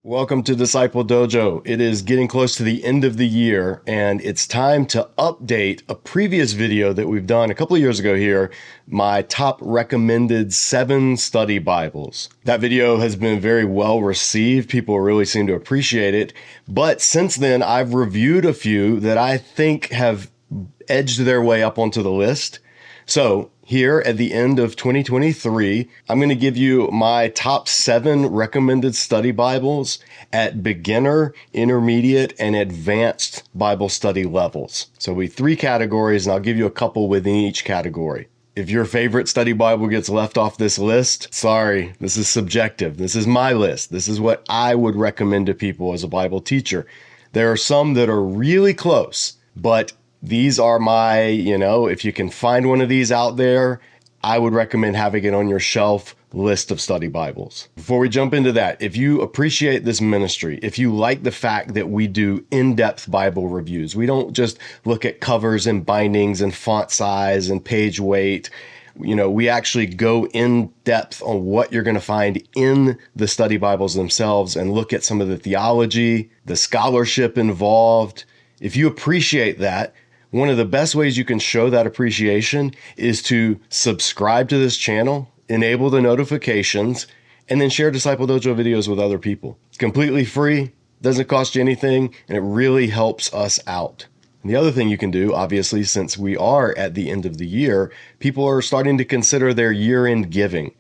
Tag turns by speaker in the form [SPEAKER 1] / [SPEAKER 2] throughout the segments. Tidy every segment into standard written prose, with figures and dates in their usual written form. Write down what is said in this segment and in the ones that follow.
[SPEAKER 1] Welcome to Disciple Dojo. It is getting close to the end of the year, and it's time to update a previous video that we've done a couple of years ago here, my top recommended 7 study Bibles. That video has been very well received. People really seem to appreciate it. But since then, I've reviewed a few that I think have edged their way up onto the list. So here at the end of 2023, I'm going to give you my top 7 recommended study Bibles at beginner, intermediate, and advanced Bible study levels. So we have 3 categories, and I'll give you a couple within each category. If your favorite study Bible gets left off this list, sorry, this is subjective. This is my list. This is what I would recommend to people as a Bible teacher. There are some that are really close, but these are my, if you can find one of these out there, I would recommend having it on your shelf list of study Bibles. Before we jump into that, if you appreciate this ministry, if you like the fact that we do in-depth Bible reviews, we don't just look at covers and bindings and font size and page weight. We actually go in depth on what you're going to find in the study Bibles themselves and look at some of the theology, the scholarship involved. If you appreciate that, one of the best ways you can show that appreciation is to subscribe to this channel, enable the notifications, and then share Disciple Dojo videos with other people. It's completely free, doesn't cost you anything, and it really helps us out. And the other thing you can do, obviously, since we are at the end of the year, people are starting to consider their year-end giving.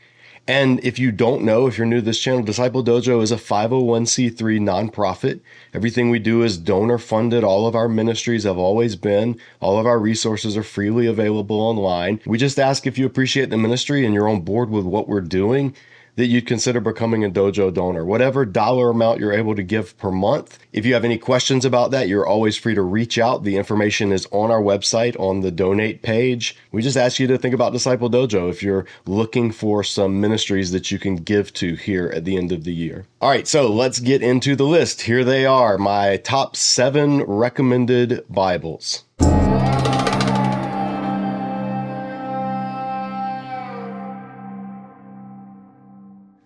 [SPEAKER 1] And if you don't know, if you're new to this channel, Disciple Dojo is a 501c3 nonprofit. Everything we do is donor funded. All of our ministries have always been. All of our resources are freely available online. We just ask if you appreciate the ministry and you're on board with what we're doing, that you'd consider becoming a dojo donor. Whatever dollar amount you're able to give per month. If you have any questions about that, you're always free to reach out. The information is on our website on the donate page. We just ask you to think about Disciple Dojo if you're looking for some ministries that you can give to here at the end of the year. All right, so let's get into the list. Here they are, my top 7 recommended Bibles.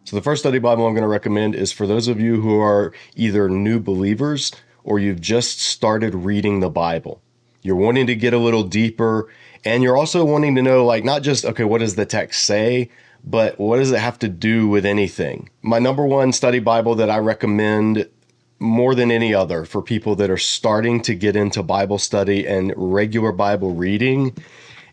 [SPEAKER 1] So the first study Bible I'm going to recommend is for those of you who are either new believers or you've just started reading the Bible. You're wanting to get a little deeper, and you're also wanting to know, not just, okay, what does the text say, but what does it have to do with anything? My number 1 study Bible that I recommend more than any other for people that are starting to get into Bible study and regular Bible reading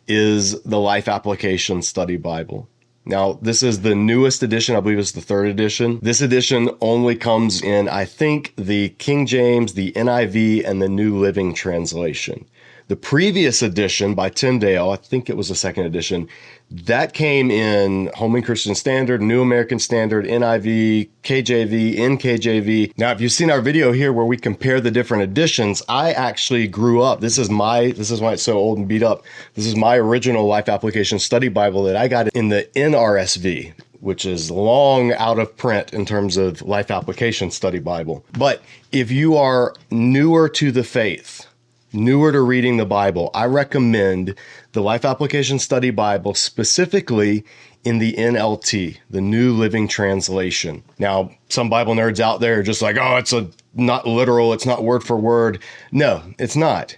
[SPEAKER 1] is the Life Application Study Bible. Now, this is the newest edition. I believe it's the 3rd edition. This edition only comes in, I think, the King James, the NIV, and the New Living Translation. The previous edition by Tyndale, I think it was the 2nd edition, that came in Holman Christian Standard, New American Standard, NIV, KJV, NKJV. Now, if you've seen our video here where we compare the different editions, I actually grew up. This is why it's so old and beat up. This is my original Life Application Study Bible that I got in the NRSV, which is long out of print in terms of Life Application Study Bible. But if you are newer to the faith, newer to reading the Bible, I recommend the Life Application Study Bible, specifically in the NLT, the New Living Translation. Now, some Bible nerds out there are just like, oh, it's not literal, it's not word for word. No, it's not.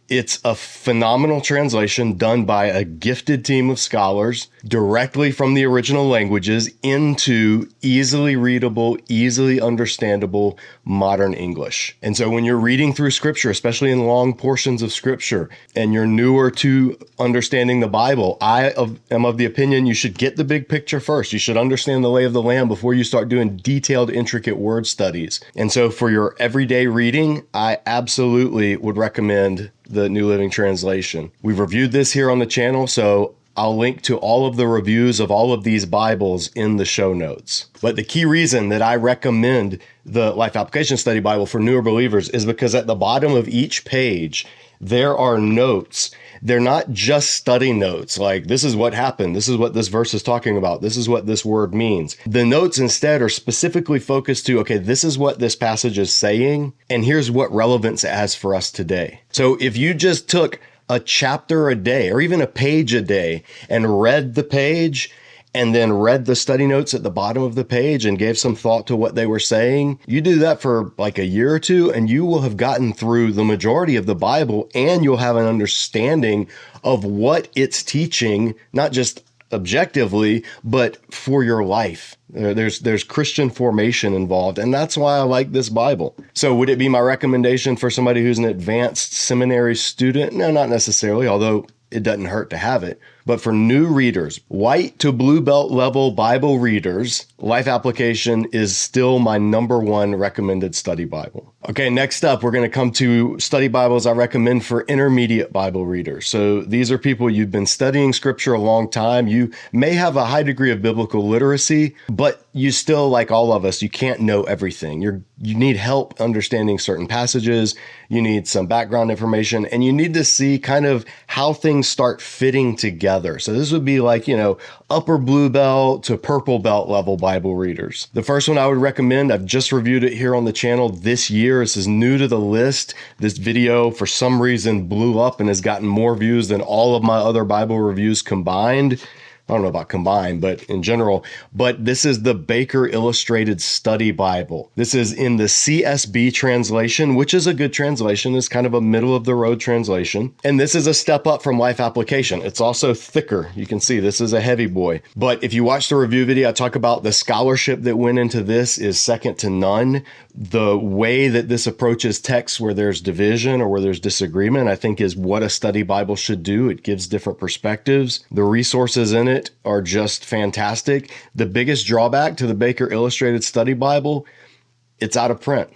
[SPEAKER 1] It's a phenomenal translation done by a gifted team of scholars directly from the original languages into easily readable, easily understandable modern English. And so when you're reading through scripture, especially in long portions of scripture, and you're newer to understanding the Bible, I am of the opinion you should get the big picture first. You should understand the lay of the land before you start doing detailed, intricate word studies. And so for your everyday reading, I absolutely would recommend the New Living Translation. We've reviewed this here on the channel, so I'll link to all of the reviews of all of these Bibles in the show notes. But the key reason that I recommend the Life Application Study Bible for newer believers is because at the bottom of each page, there are notes. They're not just study notes, like this is what happened, this is what this verse is talking about, this is what this word means. The notes instead are specifically focused to, okay, this is what this passage is saying, and here's what relevance it has for us today. So if you just took a chapter a day or even a page a day and read the page and then read the study notes at the bottom of the page and gave some thought to what they were saying, you do that for like a year or two, and you will have gotten through the majority of the Bible, and you'll have an understanding of what it's teaching, not just objectively, but for your life. There's Christian formation involved, and that's why I like this Bible. So would it be my recommendation for somebody who's an advanced seminary student? No, not necessarily, although it doesn't hurt to have it. But for new readers, white to blue belt level Bible readers, Life Application is still my #1 recommended study Bible. Okay, next up, we're going to come to study Bibles I recommend for intermediate Bible readers. So these are people, you've been studying scripture a long time. You may have a high degree of biblical literacy, but you still, like all of us, you can't know everything. You need help understanding certain passages. You need some background information, and you need to see kind of how things start fitting together. So this would be like, upper blue belt to purple belt level Bible readers. The first one I would recommend, I've just reviewed it here on the channel this year. This is new to the list. This video, for some reason, blew up and has gotten more views than all of my other Bible reviews combined. I don't know about combined, but in general. But this is the Baker Illustrated Study Bible. This is in the CSB translation, which is a good translation. It's kind of a middle of the road translation. And this is a step up from Life Application. It's also thicker. You can see this is a heavy boy. But if you watch the review video, I talk about the scholarship that went into this is second to none. The way that this approaches texts where there's division or where there's disagreement, I think is what a study Bible should do. It gives different perspectives. The resources in it are just fantastic. The biggest drawback to the Baker Illustrated Study Bible, it's out of print.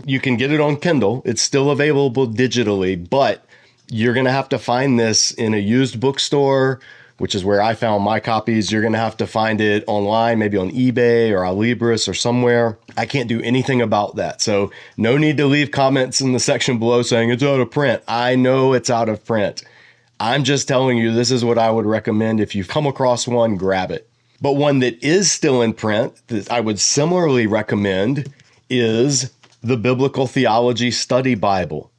[SPEAKER 1] You can get it on Kindle. It's still available digitally, but you're going to have to find this in a used bookstore, which is where I found my copies. You're going to have to find it online, maybe on eBay or Alibris or somewhere. I can't do anything about that. So no need to leave comments in the section below saying it's out of print. I know it's out of print. I'm just telling you, this is what I would recommend. If you come across one, grab it. But one that is still in print that I would similarly recommend is the Biblical Theology Study Bible.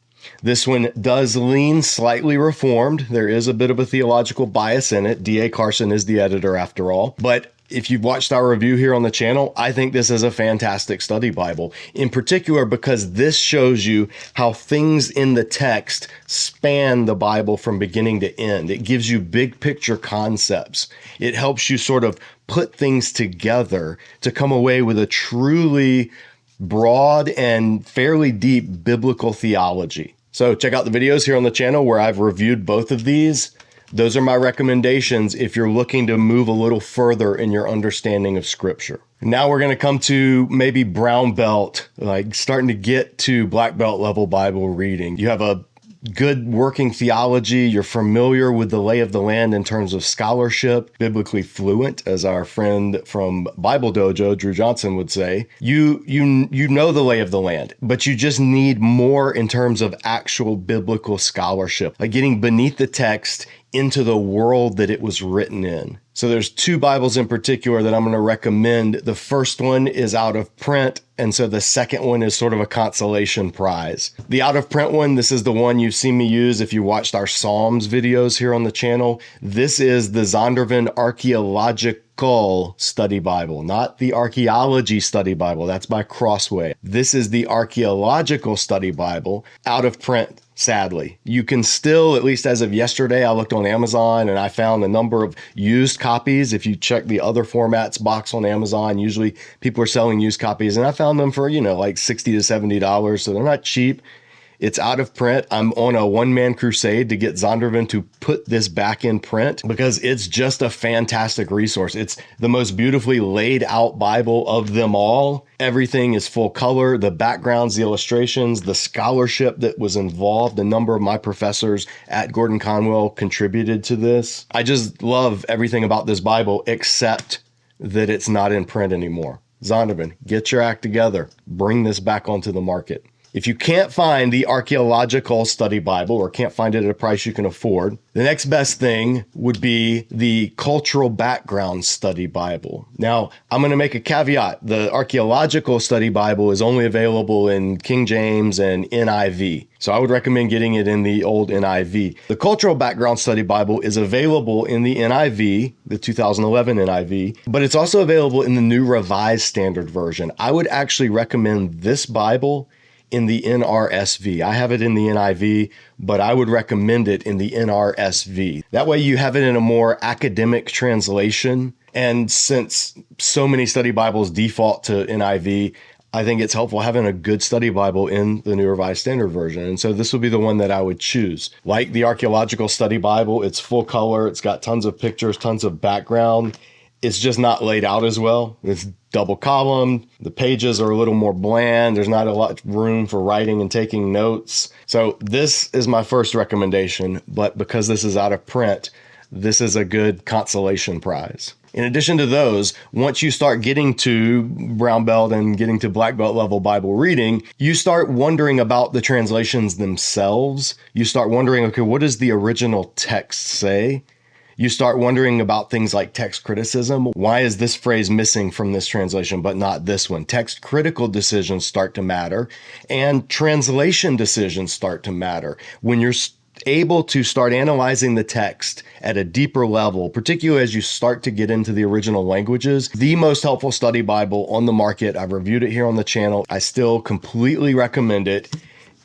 [SPEAKER 1] This one does lean slightly reformed. There is a bit of a theological bias in it. D.A. Carson is the editor after all. But if you've watched our review here on the channel, I think this is a fantastic study Bible, in particular because this shows you how things in the text span the Bible from beginning to end. It gives you big picture concepts. It helps you sort of put things together to come away with a truly broad and fairly deep biblical theology. So check out the videos here on the channel where I've reviewed both of these. Those are my recommendations if you're looking to move a little further in your understanding of scripture. Now we're going to come to maybe brown belt, like starting to get to black belt level Bible reading. You have a good working theology. You're familiar with the lay of the land in terms of scholarship, biblically fluent, as our friend from DiscipleDojo, Drew Johnson, would say. You know the lay of the land, but you just need more in terms of actual biblical scholarship, like getting beneath the text into the world that it was written in. So there's two Bibles in particular that I'm going to recommend. The first one is out of print, and so the second one is sort of a consolation prize. The out of print one, this is the one you've seen me use if you watched our Psalms videos here on the channel. This is the Zondervan Archaeological Study Bible, not the Archaeology Study Bible. That's by Crossway. This is the Archaeological Study Bible, out of print. Sadly, you can still, at least as of yesterday, I looked on Amazon and I found a number of used copies. If you check the other formats box on Amazon, usually people are selling used copies, and I found them for, like $60 to $70. So they're not cheap. It's out of print. I'm on a one-man crusade to get Zondervan to put this back in print because it's just a fantastic resource. It's the most beautifully laid out Bible of them all. Everything is full color, the backgrounds, the illustrations, the scholarship that was involved. A number of my professors at Gordon Conwell contributed to this. I just love everything about this Bible except that it's not in print anymore. Zondervan, get your act together. Bring this back onto the market. If you can't find the Archaeological Study Bible or can't find it at a price you can afford, the next best thing would be the Cultural Background Study Bible. Now, I'm going to make a caveat. The Archaeological Study Bible is only available in King James and NIV. So I would recommend getting it in the old NIV. The Cultural Background Study Bible is available in the NIV, the 2011 NIV, but it's also available in the New Revised Standard Version. I would actually recommend this Bible in the NRSV. I have it in the NIV, but I would recommend it in the NRSV. That way you have it in a more academic translation. And since so many study Bibles default to NIV, I think it's helpful having a good study Bible in the New Revised Standard Version. And so this would be the one that I would choose. Like the Archaeological Study Bible, it's full color. It's got tons of pictures, tons of background. It's just not laid out as well. It's double columned. The pages are a little more bland. There's not a lot of room for writing and taking notes. So this is my first recommendation, but because this is out of print, this is a good consolation prize. In addition to those, once you start getting to brown belt and getting to black belt level Bible reading, you start wondering about the translations themselves. You start wondering, okay, what does the original text say? You start wondering about things like text criticism. Why is this phrase missing from this translation, but not this one? Text critical decisions start to matter, and translation decisions start to matter. When you're able to start analyzing the text at a deeper level, particularly as you start to get into the original languages, the most helpful study Bible on the market, I've reviewed it here on the channel, I still completely recommend it,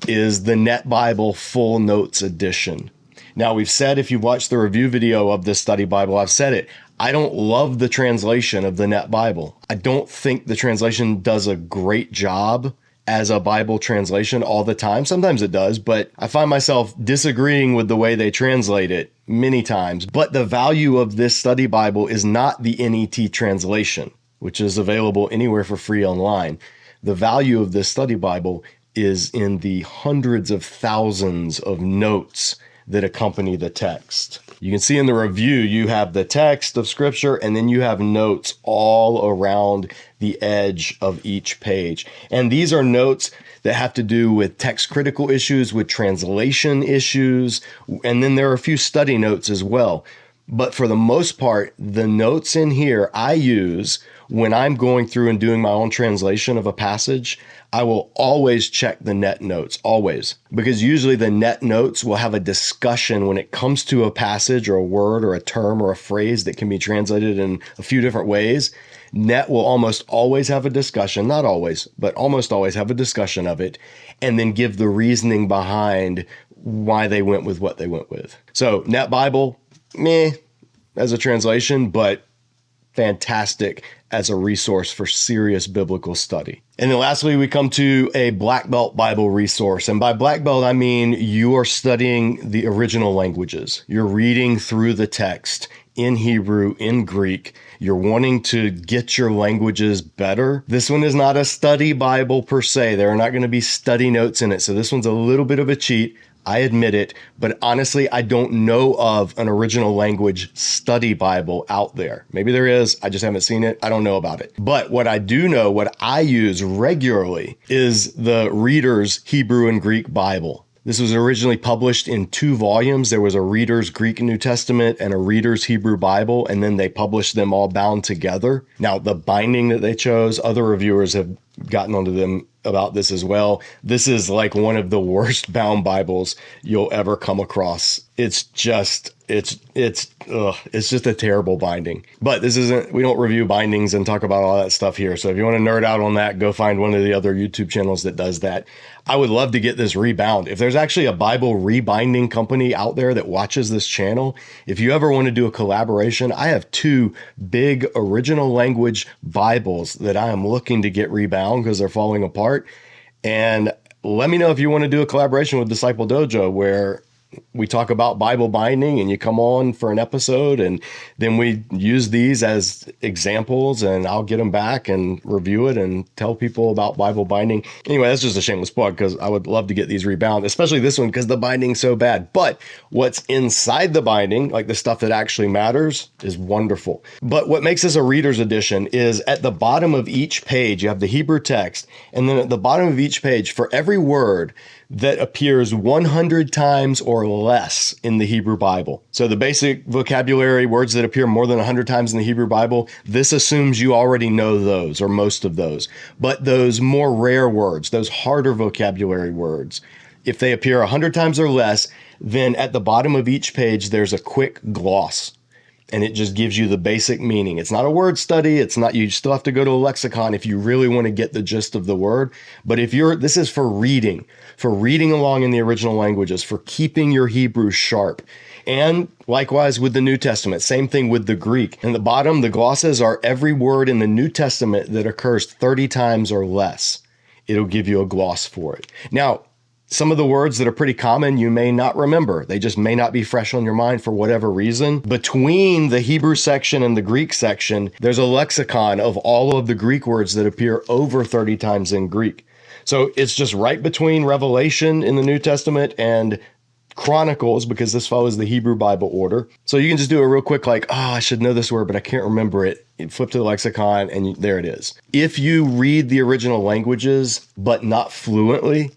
[SPEAKER 1] is the Net Bible Full Notes Edition. Now, we've said, if you've watched the review video of this study Bible, I've said it, I don't love the translation of the Net Bible. I don't think the translation does a great job as a Bible translation all the time. Sometimes it does, but I find myself disagreeing with the way they translate it many times. But the value of this study Bible is not the NET translation, which is available anywhere for free online. The value of this study Bible is in the hundreds of thousands of notes that accompany the text. You can see in the review, you have the text of scripture, and then you have notes all around the edge of each page. And these are notes that have to do with text critical issues, with translation issues, and then there are a few study notes as well. But for the most part, the notes in here I use when I'm going through and doing my own translation of a passage. I will always check the net notes, always, because usually the net notes will have a discussion when it comes to a passage or a word or a term or a phrase that can be translated in a few different ways. Net will almost always have a discussion, not always, but almost always have a discussion of it, and then give the reasoning behind why they went with what they went with. So Net Bible, meh, as a translation, but fantastic as a resource for serious biblical study. And then lastly, we come to a black belt Bible resource. And by black belt, I mean you are studying the original languages. You're reading through the text in Hebrew, in Greek. You're wanting to get your languages better. This one is not a study Bible per se. There are not going to be study notes in it. So this one's a little bit of a cheat. I admit it, but honestly, I don't know of an original language study Bible out there. Maybe there is. I just haven't seen it. I don't know about it. But what I do know, what I use regularly, is the Reader's Hebrew and Greek Bible. This was originally published in 2 volumes. There was a Reader's Greek New Testament and a Reader's Hebrew Bible, and then they published them all bound together. Now, the binding that they chose, other reviewers have gotten onto them about this as well. This is like one of the worst bound Bibles you'll ever come across. It's just a terrible binding. But this isn't, we don't review bindings and talk about all that stuff here. So if you want to nerd out on that, go find one of the other YouTube channels that does that. I would love to get this rebound. If there's actually a Bible rebinding company out there that watches this channel, if you ever want to do a collaboration, I have 2 big original language Bibles that I am looking to get rebound because they're falling apart. And let me know if you want to do a collaboration with DiscipleDojo where we talk about Bible binding and you come on for an episode, and then we use these as examples, and I'll get them back and review it and tell people about Bible binding. Anyway, that's just a shameless plug because I would love to get these rebound, especially this one because the binding's so bad. But what's inside the binding, like the stuff that actually matters, is wonderful. But what makes this a reader's edition is at the bottom of each page, you have the Hebrew text, and then at the bottom of each page, for every word that appears 100 times or less in the Hebrew Bible. So the basic vocabulary, words that appear more than 100 times in the Hebrew Bible, this assumes you already know those or most of those. But those more rare words, those harder vocabulary words, if they appear 100 times or less, then at the bottom of each page, there's a quick gloss. And it just gives you the basic meaning. It's not a word study. It's not, you still have to go to a lexicon if you really want to get the gist of the word. But this is for reading along in the original languages, for keeping your Hebrew sharp. And likewise with the New Testament, same thing with the Greek. And the bottom, the glosses are every word in the New Testament that occurs 30 times or less. It'll give you a gloss for it. Now, some of the words that are pretty common, you may not remember. They just may not be fresh on your mind for whatever reason. Between the Hebrew section and the Greek section, there's a lexicon of all of the Greek words that appear over 30 times in Greek. So it's just right between Revelation in the New Testament and Chronicles, because this follows the Hebrew Bible order. So you can just do a real quick, like, I should know this word, but I can't remember it. You flip to the lexicon and there it is. If you read the original languages, but not fluently,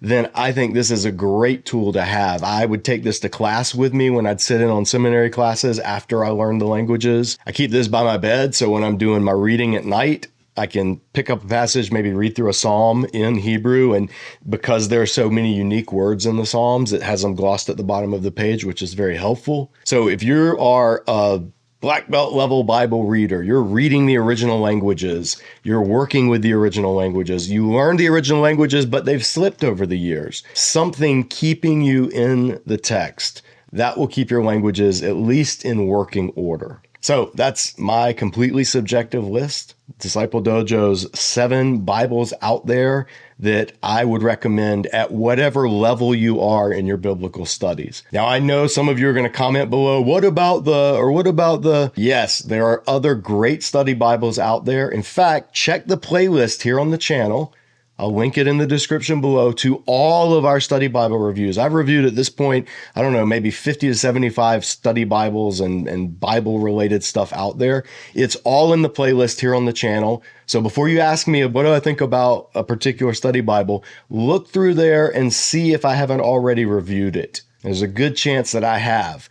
[SPEAKER 1] then I think this is a great tool to have. I would take this to class with me when I'd sit in on seminary classes after I learned the languages. I keep this by my bed, so when I'm doing my reading at night, I can pick up a passage, maybe read through a psalm in Hebrew, and because there are so many unique words in the Psalms, it has them glossed at the bottom of the page, which is very helpful. So if you are a black belt level Bible reader, you're reading the original languages, you're working with the original languages, you learned the original languages, but they've slipped over the years. Something keeping you in the text, that will keep your languages at least in working order. So that's my completely subjective list. Disciple Dojo's 7 Bibles out there that I would recommend at whatever level you are in your biblical studies. Now, I know some of you are going to comment below, what about the? Yes, there are other great study Bibles out there. In fact, check the playlist here on the channel. I'll link it in the description below to all of our study Bible reviews. I've reviewed at this point, I don't know, maybe 50 to 75 study Bibles and Bible related stuff out there. It's all in the playlist here on the channel. So before you ask me, what do I think about a particular study Bible, look through there and see if I haven't already reviewed it. There's a good chance that I have.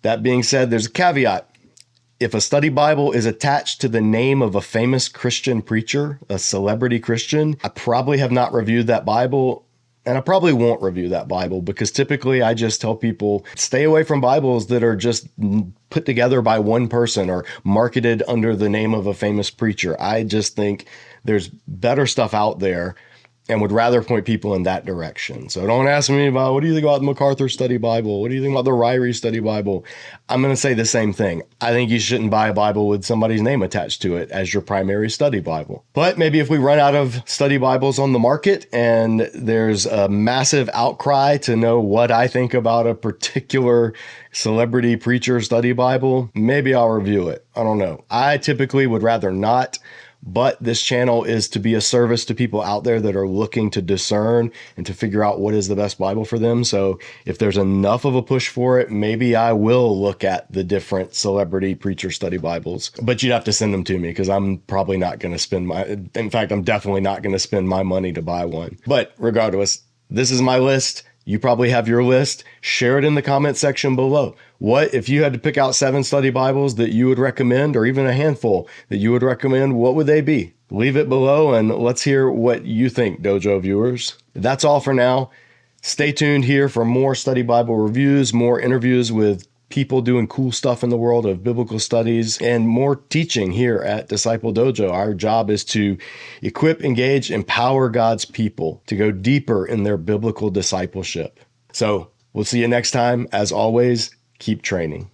[SPEAKER 1] That being said, there's a caveat. If a study Bible is attached to the name of a famous Christian preacher, a celebrity Christian, I probably have not reviewed that Bible, and I probably won't review that Bible because typically I just tell people, stay away from Bibles that are just put together by one person or marketed under the name of a famous preacher. I just think there's better stuff out there and would rather point people in that direction. So don't ask me about, what do you think about the MacArthur Study Bible? What do you think about the Ryrie Study Bible? I'm going to say the same thing. I think you shouldn't buy a Bible with somebody's name attached to it as your primary study Bible. But maybe if we run out of study Bibles on the market and there's a massive outcry to know what I think about a particular celebrity preacher study Bible, maybe I'll review it. I don't know. I typically would rather not. But this channel is to be a service to people out there that are looking to discern and to figure out what is the best Bible for them. So if there's enough of a push for it, maybe I will look at the different celebrity preacher study Bibles. But you'd have to send them to me because I'm probably not going to I'm definitely not going to spend my money to buy one. But regardless, this is my list. You probably have your list. Share it in the comment section below. What if you had to pick out 7 study Bibles that you would recommend, or even a handful that you would recommend? What would they be? Leave it below and let's hear what you think, Dojo viewers. That's all for now. Stay tuned here for more study Bible reviews, more interviews with people doing cool stuff in the world of biblical studies, and more teaching here at Disciple Dojo. Our job is to equip, engage, empower God's people to go deeper in their biblical discipleship. So we'll see you next time. As always, keep training.